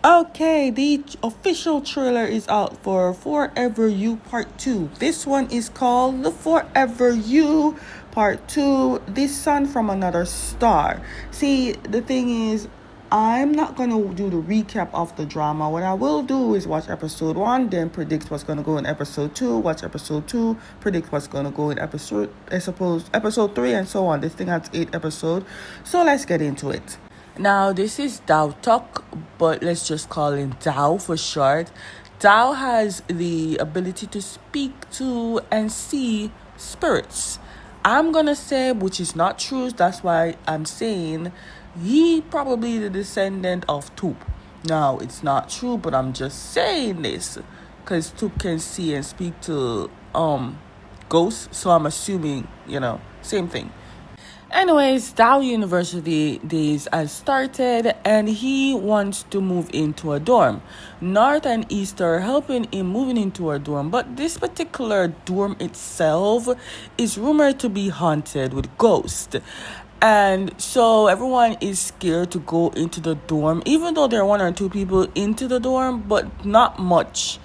Okay, the official trailer is out for Forever You Part 2. This one is called The Forever You Part 2, The Sun from Another Star. See, the thing is, I'm not going to do the recap of the drama. What I will do is watch episode 1, then predict what's going to go in episode 2, watch episode 2, predict what's going to go in episode 3, and so on. This thing has 8 episodes, so let's get into it. Now, this is Dao Talk, but let's just call him Dao for short. Dao has the ability to speak to and see spirits. I'm gonna say, which is not true, that's why I'm saying he probably the descendant of Toop. Now, it's not true, but I'm just saying this because Toop can see and speak to ghosts, so I'm assuming, same thing. Anyways, Dow University days has started and he wants to move into a dorm. North and East are helping him moving into a dorm, but this particular dorm itself is rumored to be haunted with ghosts. And so everyone is scared to go into the dorm, even though there are 1 or 2 people into the dorm, but not much.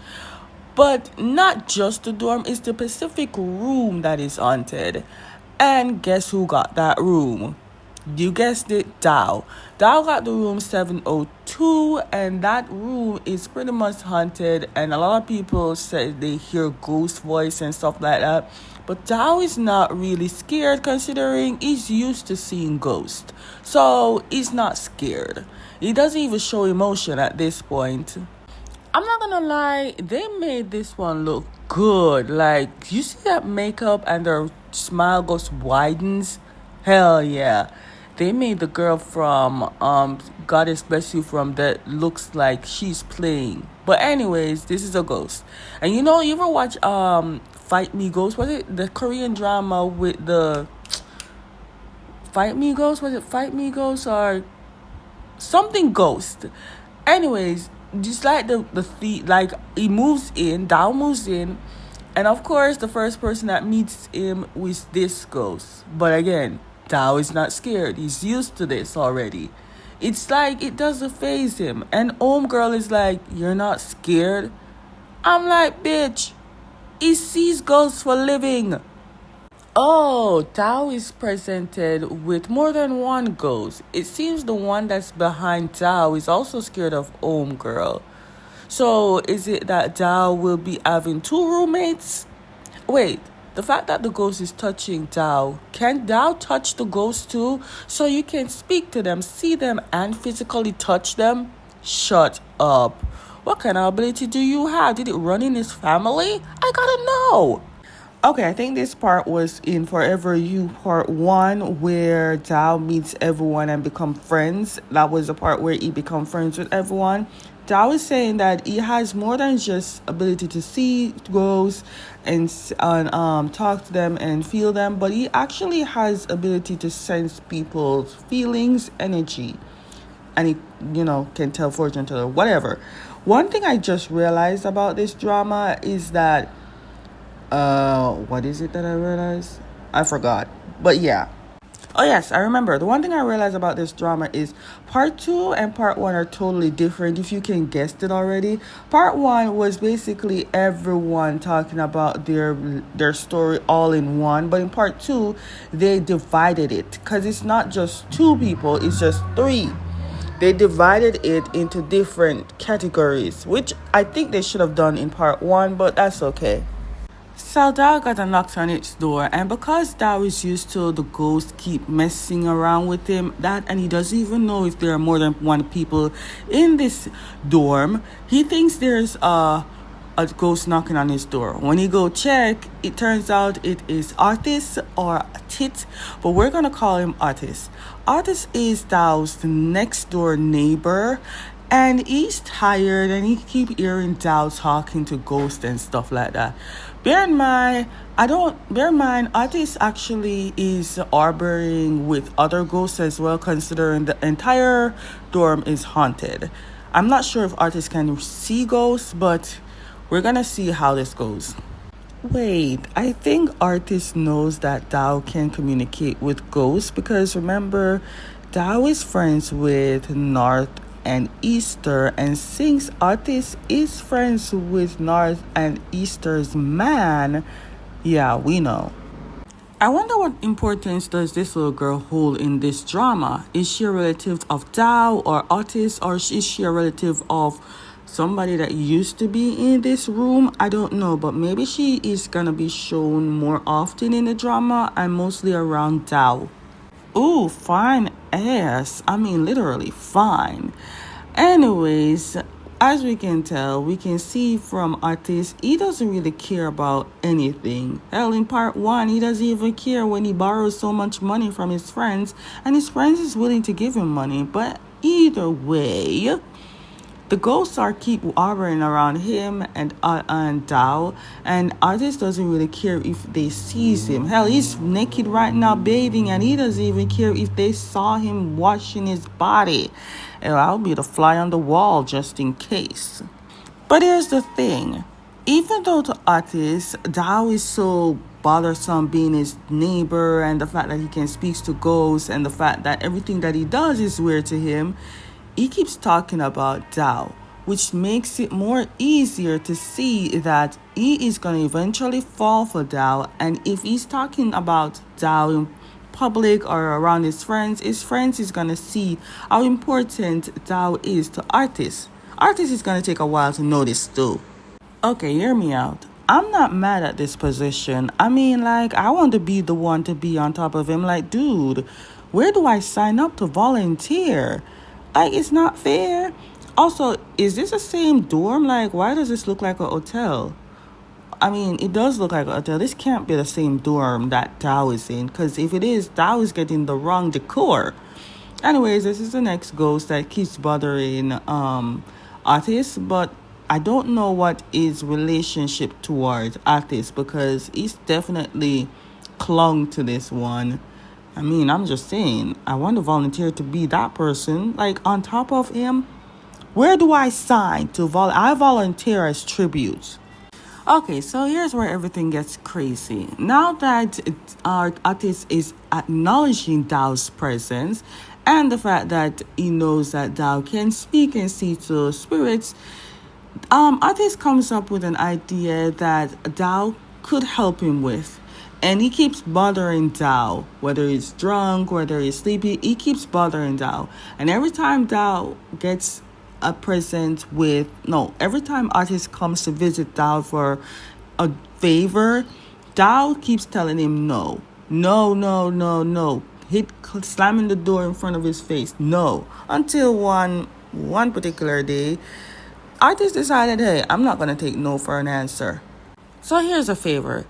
But not just the dorm, it's the specific room that is haunted. And guess who got that room? You guessed it, Dow. Dow got the room 702, and that room is pretty much haunted. And a lot of people say they hear ghost voice and stuff like that. But Dow is not really scared considering he's used to seeing ghosts. So he's not scared. He doesn't even show emotion at this point. I'm not gonna lie, they made this one look good. Like, you see that makeup and their smile goes widens? Hell yeah. They made the girl from Goddess Bless You from that looks like she's playing. But anyways, this is a ghost. And you ever watch Fight Me Ghost? Was it the Korean drama with the Fight Me Ghost? Was it Fight Me Ghost or something ghost? Anyways, just like like he moves in, Dow moves in, and of course the first person that meets him with this ghost. But again, Dow is not scared. He's used to this already. It's like it doesn't faze him. And homegirl is like, "You're not scared?" I'm like, bitch, he sees ghosts for living. Oh, Tao is presented with more than one ghost. It seems the one that's behind Tao is also scared of Homegirl. So, is it that Tao will be having 2 roommates? Wait, the fact that the ghost is touching Tao, can Tao touch the ghost too? So you can speak to them, see them, and physically touch them? Shut up. What kind of ability do you have? Did it run in his family? I gotta know. Okay, I think this part was in Forever You Part 1 where Dao meets everyone and become friends. That was the part where he become friends with everyone. Dao is saying that he has more than just ability to see ghosts and talk to them and feel them, but he actually has ability to sense people's feelings, energy, and he, can tell fortune teller, whatever. One thing I just realized about this drama is that what is it that I realized? I forgot. But yeah. Oh yes, I remember. The one thing I realized about this drama is part 2 and part 1 are totally different, if you can guess it already. Part 1 was basically everyone talking about their story all in one, but in part 2 they divided it because it's not just 2 people, it's just 3. They divided it into different categories, which I think they should have done in part 1, but that's okay. So Dao got a knock on its door, and because Dao is used to the ghosts keep messing around with him, and he doesn't even know if there are more than 1 people in this dorm, he thinks there's a ghost knocking on his door. When he go check, it turns out it is Artis or Tit, but we're gonna call him Artis. Artis is Dao's next door neighbor, and he's tired and he keep hearing Dao talking to ghosts and stuff like that. Bear in mind, Artis actually is harboring with other ghosts as well, considering the entire dorm is haunted. I'm not sure if Artis can see ghosts, but we're gonna see how this goes. Wait, I think Artis knows that Dao can communicate with ghosts because remember, Dao is friends with North and Easter, and since Otis is friends with North and Easter's man, yeah, we know. I wonder what importance does this little girl hold in this drama? Is she a relative of Dow or Otis, or is she a relative of somebody that used to be in this room? I don't know, but maybe she is gonna be shown more often in the drama and mostly around Dow. Ooh, fine ass. I mean, literally fine. Anyways, as we can tell, we can see from Otis, he doesn't really care about anything. Hell, in part one, he doesn't even care when he borrows so much money from his friends, and his friends is willing to give him money. But either way, the ghosts are keep hovering around him and Dow, and Artist doesn't really care if they sees him. Hell, he's naked right now bathing, and he doesn't even care if they saw him washing his body. Hell, I'll be the fly on the wall just in case. But here's the thing. Even though to Artist, Dow is so bothersome being his neighbor, and the fact that he can speak to ghosts, and the fact that everything that he does is weird to him, he keeps talking about Dow, which makes it more easier to see that he is going to eventually fall for Dow. And if he's talking about Dow in public or around his friends is going to see how important Dow is to Artist. Artist is going to take a while to notice too. Okay, hear me out. I'm not mad at this position. I mean, like, I want to be the one to be on top of him. Like, dude, where do I sign up to volunteer? Like, it's not fair. Also, is this the same dorm? Like, why does this look like a hotel? I mean, it does look like a hotel. This can't be the same dorm that Dow is in, because if it is, Dow is getting the wrong decor. Anyways, this is the next ghost that keeps bothering Otis, but I don't know what his relationship towards Otis, because he's definitely clung to this one. I mean, I'm just saying, I want to volunteer to be that person, like, on top of him. Where do I sign to I volunteer as tribute. Okay, so here's where everything gets crazy. Now that our artist is acknowledging Dow's presence and the fact that he knows that Dow can speak and see to spirits, artist comes up with an idea that Dow could help him with. And he keeps bothering Dow, whether he's drunk, whether he's sleepy, he keeps bothering Dow. And every time Dow gets a present every time Artist comes to visit Dow for a favor, Dow keeps telling him no. Slamming the door in front of his face. No. Until one particular day, Artist decided, hey, I'm not going to take no for an answer. So here's a favor.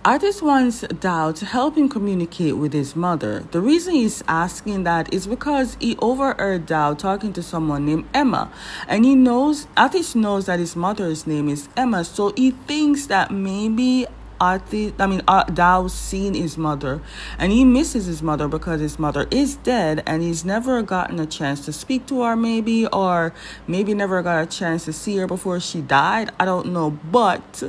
Artist wants Dow to help him communicate with his mother. The reason he's asking that is because he overheard Dow talking to someone named Emma. And Artist knows that his mother's name is Emma. So he thinks that maybe Dow's seen his mother. And he misses his mother because his mother is dead. And he's never gotten a chance to speak to her maybe. Or maybe never got a chance to see her before she died. I don't know. But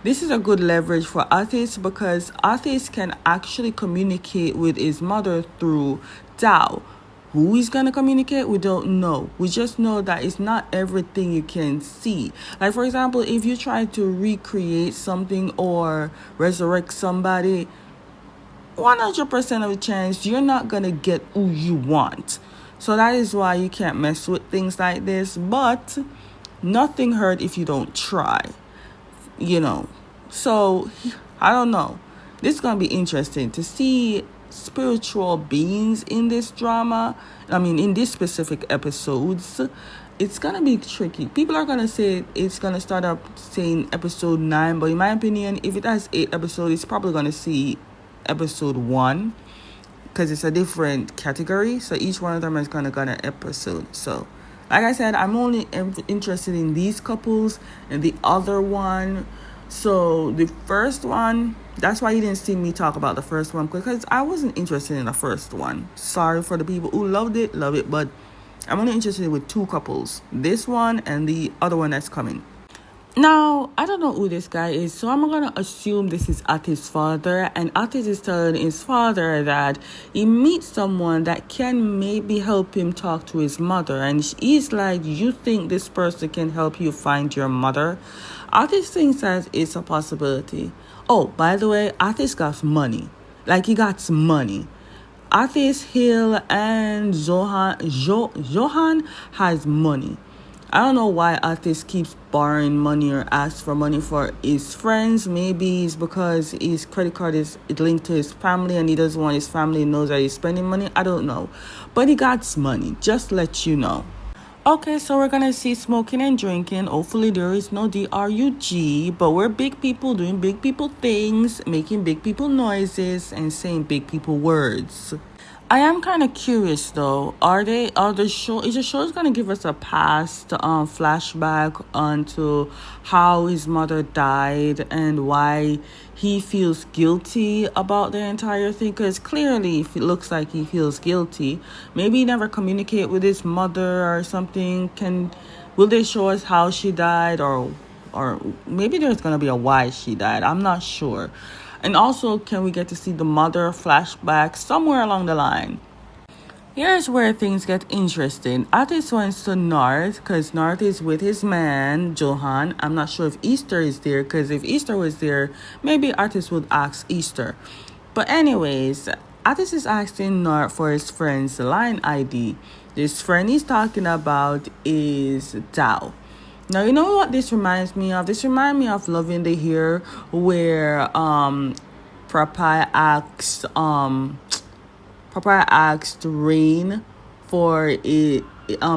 this is a good leverage for Artist, because Artist can actually communicate with his mother through Dow. Who he's going to communicate, we don't know. We just know that it's not everything you can see. Like, for example, if you try to recreate something or resurrect somebody, 100% of the chance you're not going to get who you want. So that is why you can't mess with things like this. But nothing hurt if you don't try. So I don't know. This is going to be interesting to see spiritual beings in this drama. In these specific episodes. It's going to be tricky. People are going to say it's going to start up saying episode 9. But in my opinion, if it has 8 episodes, it's probably going to see episode 1. Because it's a different category. So each one of them is going to get an episode. So, like I said, I'm only interested in these couples and the other one. So the first one, that's why you didn't see me talk about the first one, because I wasn't interested in the first one. Sorry for the people who love it, but I'm only interested with 2 couples. This one and the other one that's coming. Now, I don't know who this guy is, so I'm going to assume this is Ati's father. And Ati is telling his father that he meets someone that can maybe help him talk to his mother. And he's like, you think this person can help you find your mother? Atis thinks that it's a possibility. Oh, by the way, Atis got money. Like, he got money. Atis, Hill, and Johan has money. I don't know why Atis keeps borrowing money or asks for money for his friends. Maybe it's because his credit card is linked to his family and he doesn't want his family to know that he's spending money. I don't know. But he got money. Just let you know. Okay, so we're going to see smoking and drinking. Hopefully there is no DRUG, but we're big people doing big people things, making big people noises, and saying big people words. I am kind of curious though. Is the show going to give us a past flashback onto how his mother died and why he feels guilty about the entire thing? Because clearly it looks like he feels guilty. Maybe he never communicate with his mother or something. Will they show us how she died, or maybe there's going to be a why she died? I'm not sure. And also, can we get to see the mother flashback somewhere along the line? Here's where things get interesting. Atis went to North because North is with his man, Johan. I'm not sure if Easter is there, because if Easter was there, maybe Atis would ask Easter. But anyways, Atis is asking North for his friend's line ID. This friend he's talking about is Dao. Now, you know what this reminds me of? This reminds me of Love in the Here, where Papaya asked Rain for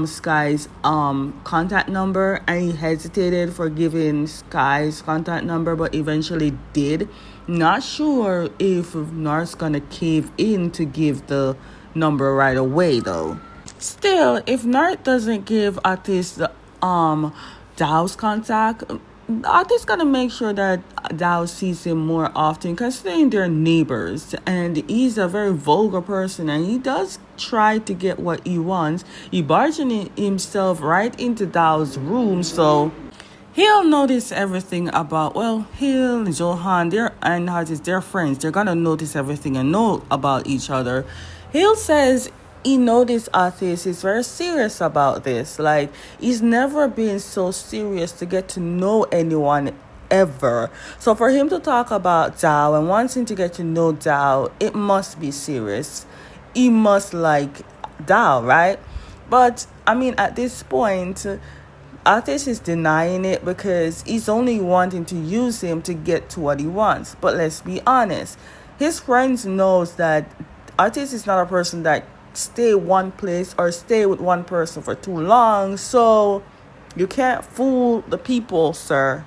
Sky's contact number, and he hesitated for giving Sky's contact number, but eventually did. Not sure if Nar's gonna cave in to give the number right away though. Still, if Nart doesn't give Atis the Dao's contact, Atis gonna make sure that Dao sees him more often, considering they're neighbors, and he's a very vulgar person, and he does try to get what he wants. He barging himself right into Dao's room, so he'll notice everything about, Hill, Johan, they're friends. They're gonna notice everything and know about each other. Hill says he noticed Atis is very serious about this. Like, he's never been so serious to get to know anyone ever. So for him to talk about Dao and wanting to get to know Dao, it must be serious. He must like Dao, right? But, I mean, at this point, Atis is denying it because he's only wanting to use him to get to what he wants. But let's be honest. His friends knows that Atis is not a person that stay one place or stay with one person for too long, so you can't fool the people, sir.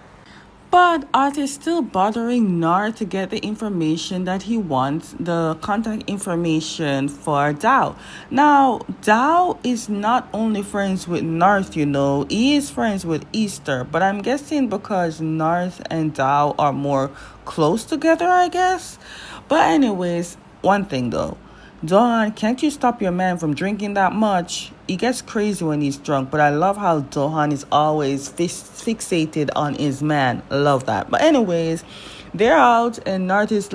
But Art is still bothering Nar to get the information that he wants, the contact information for Dao. Now, Dao is not only friends with Narth, he is friends with Easter, but I'm guessing because Narth and Dao are more close together, I guess. But anyways, one thing though. Dohan, can't you stop your man from drinking that much? He gets crazy when he's drunk, but I love how Dohan is always fixated on his man. I love that. But anyways, they're out and Artist,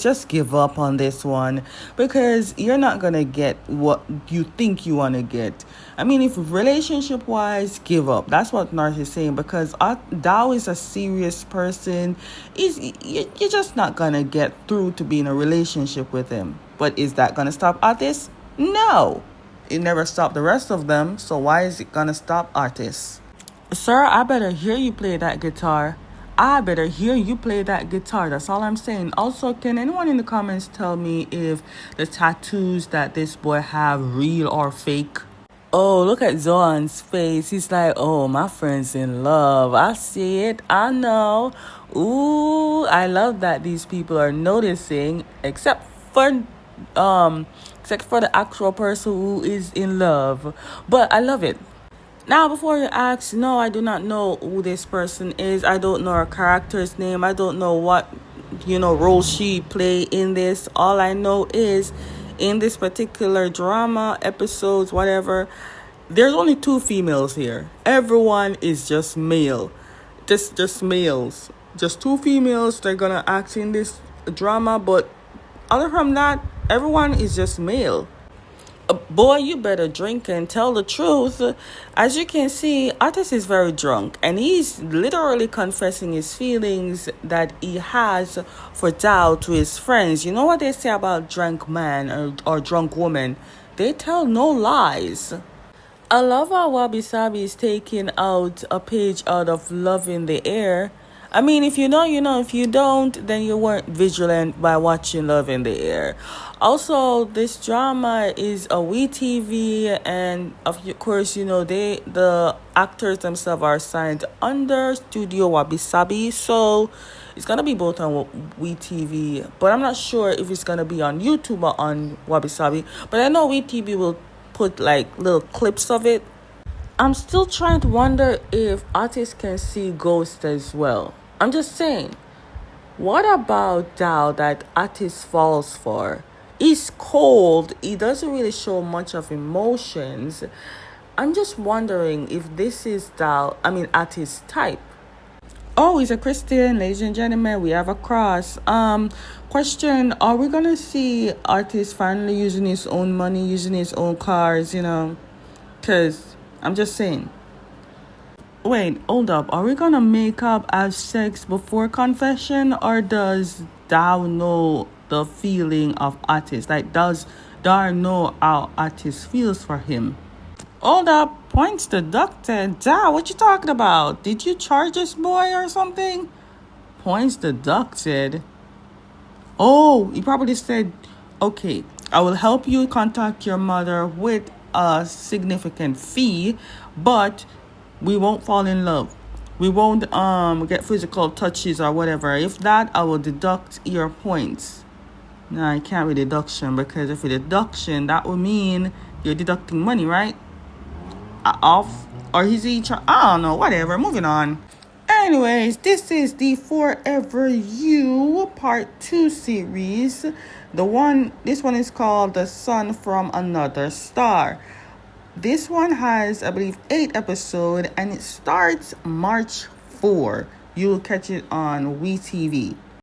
just give up on this one because you're not going to get what you think you want to get. I mean, if relationship-wise, give up. That's what Nart is saying because Dao is a serious person. You're just not going to get through to be in a relationship with him. But is that going to stop Artist? No. It never stopped the rest of them, so why is it going to stop Artist? Sir, I better hear you play that guitar. That's all I'm saying. Also, can anyone in the comments tell me if the tattoos that this boy have real or fake? Oh, look at Zohan's face. He's like, oh, my friend's in love. I see it. I know. Ooh, I love that these people are noticing, except for the actual person who is in love. But I love it. Now, before you ask, no, I do not know who this person is. I don't know her character's name. I don't know what, role she play in this. All I know is in this particular drama, episodes, whatever, there's only 2 females here. Everyone is just male. Just males. Just two females. They're gonna act in this drama, but other from that, everyone is just male. Boy, you better drink and tell the truth. As you can see, Otis is very drunk and he's literally confessing his feelings that he has for Dow to his friends. You know what they say about drunk man or drunk woman? They tell no lies. I love how Wabi Sabi is taking out a page out of Love in the Air. I mean, if you know, you know. If you don't, then you weren't vigilant by watching Love in the Air. Also, this drama is a WeTV, and of course, you know, the actors themselves are signed under Studio Wabi Sabi, so it's gonna be both on WeTV. But I'm not sure if it's gonna be on YouTube or on Wabi Sabi. But I know WeTV will put like little clips of it. I'm still trying to wonder if artists can see ghosts as well. I'm just saying, what about Dow that artist falls for? He's cold. He doesn't really show much of emotions. I'm just wondering if this is artist type. Oh, he's a Christian, ladies and gentlemen. We have a cross. Question: are we gonna see artist finally using his own money, using his own cars? You know, cause I'm just saying. Wait, hold up. Are we gonna make up, have sex before confession, or does Dow know the feeling of artist? Like, does Dar know how artist feels for him? Hold up. Points deducted. Dow, what you talking about? Did you charge this boy or something? Points deducted. Oh, he probably said, okay, I will help you contact your mother with a significant fee, but we won't fall in love. We won't get physical touches or whatever. If that, I will deduct your points. No, I can't be deduction, because if a deduction, that would mean you're deducting money, right? Off, or is he I don't know, whatever. Moving on. Anyways, this is the Forever You Part 2 series. This one is called The Sun from Another Star. This one has, I believe, 8 episodes, and it starts March 4. You'll catch it on WeTV.